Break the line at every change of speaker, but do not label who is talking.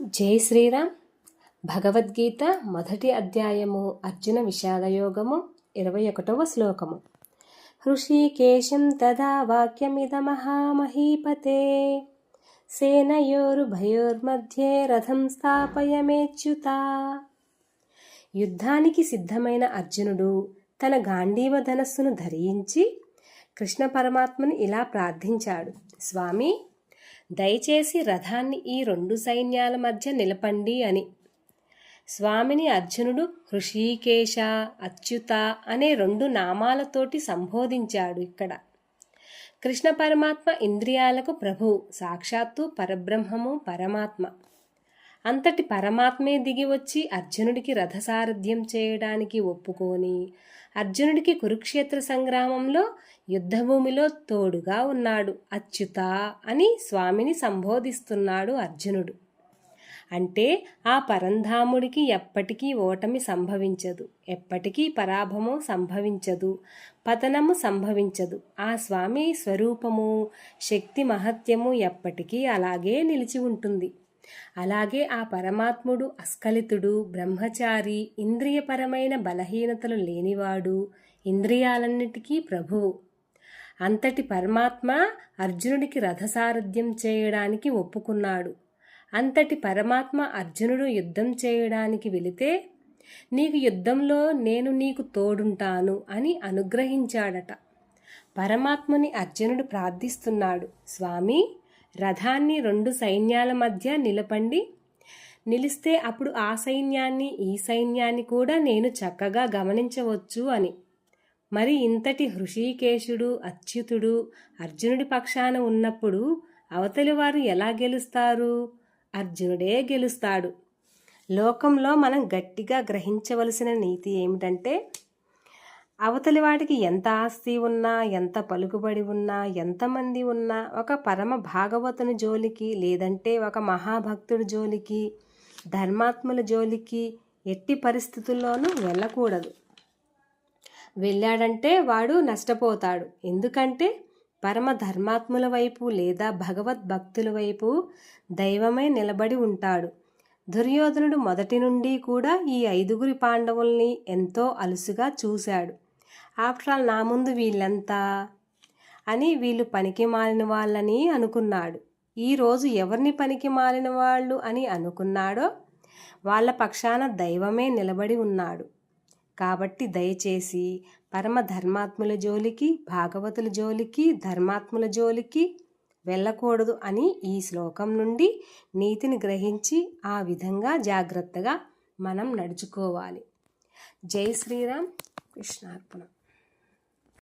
జై శ్రీరామ్. భగవద్గీత మొదటి అధ్యాయము అర్జున విషాదయోగము 21వ శ్లోకము. హృషీకేశం తదా వాక్యమిదమహామహీపతే సేనయోరుభయోర్మధ్యే రథం స్థాపయమేచ్యుత. యుద్ధానికి సిద్ధమైన అర్జునుడు తన గాంధీవ ధనస్సును ధరించి కృష్ణ పరమాత్మని ఇలా ప్రార్థించాడు. స్వామి, దయచేసి రథాన్ని ఈ రెండు సైన్యాల మధ్య నిలపండి అని. స్వామిని అర్జునుడు హృషీకేశ, అచ్యుత అనే రెండు నామాలతోటి సంబోధించాడు. ఇక్కడ కృష్ణ పరమాత్మ ఇంద్రియాలకు ప్రభు, సాక్షాత్తు పరబ్రహ్మము పరమాత్మ. అంతటి పరమాత్మే దిగి వచ్చి అర్జునుడికి రథసారథ్యం చేయడానికి ఒప్పుకొని అర్జునుడికి కురుక్షేత్ర సంగ్రామంలో యుద్ధభూమిలో తోడుగా ఉన్నాడు. అచ్యుత అని స్వామిని సంబోధిస్తున్నాడు అర్జునుడు. అంటే ఆ పరంధాముడికి ఎప్పటికీ ఓటమి సంభవించదు, ఎప్పటికీ పరాభము సంభవించదు, పతనము సంభవించదు. ఆ స్వామి స్వరూపము, శక్తి మహత్యము ఎప్పటికీ అలాగే నిలిచి ఉంటుంది. అలాగే ఆ పరమాత్ముడు అస్ఖలితుడు, బ్రహ్మచారి, ఇంద్రియపరమైన బలహీనతలు లేనివాడు, ఇంద్రియాలన్నిటికీ ప్రభువు. అంతటి పరమాత్మ అర్జునుడికి రథసారథ్యం చేయడానికి ఒప్పుకున్నాడు. అంతటి పరమాత్మ అర్జునుడు యుద్ధం చేయడానికి వెళితే నీకు యుద్ధంలో నేను నీకు తోడుంటాను అని అనుగ్రహించాడట. పరమాత్మని అర్జునుడు ప్రార్థిస్తున్నాడు. స్వామి, రథాన్ని రెండు సైన్యాల మధ్య నిలపండి. నిలిస్తే అప్పుడు ఆ సైన్యాన్ని ఈ సైన్యాన్ని కూడా నేను చక్కగా గమనించవచ్చు అని. మరి ఇంతటి హృషీకేశుడు, అచ్యుతుడు అర్జునుడి పక్షాన ఉన్నప్పుడు అవతలి వారు ఎలా గెలుస్తారు? అర్జునుడే గెలుస్తాడు. లోకంలో మనం గట్టిగా గ్రహించవలసిన నీతి ఏమిటంటే, అవతలి వాడికి ఎంత ఆస్తి ఉన్నా, ఎంత పలుకుబడి ఉన్నా, ఎంతమంది ఉన్నా ఒక పరమ భాగవతుని జోలికి, లేదంటే ఒక మహాభక్తుడి జోలికి, ధర్మాత్ముల జోలికి ఎట్టి పరిస్థితుల్లోనూ వెళ్ళకూడదు. వెళ్ళాడంటే వాడు నష్టపోతాడు. ఎందుకంటే పరమ ధర్మాత్ముల వైపు లేదా భగవద్భక్తుల వైపు దైవమే నిలబడి ఉంటాడు. దుర్యోధనుడు మొదటి నుండి కూడా ఈ 5 పాండవుల్ని ఎంతో అలుసుగా చూశాడు. ఆఫ్టర్ ఆల్ నా ముందు వీళ్ళంతా అని, వీళ్ళు పనికి మాలిన వాళ్ళని అనుకున్నాడు. ఈరోజు ఎవరిని పనికి మాలిన వాళ్ళు అని అనుకున్నాడో వాళ్ళ పక్షాన దైవమే నిలబడి ఉన్నాడు. కాబట్టి దయచేసి పరమ ధర్మాత్ముల జోలికి, భాగవతుల జోలికి, ధర్మాత్ముల జోలికి వెళ్ళకూడదు అని ఈ శ్లోకం నుండి నీతిని గ్రహించి ఆ విధంగా జాగ్రత్తగా మనం నడుచుకోవాలి. జై శ్రీరామ్. కృష్ణార్పణం.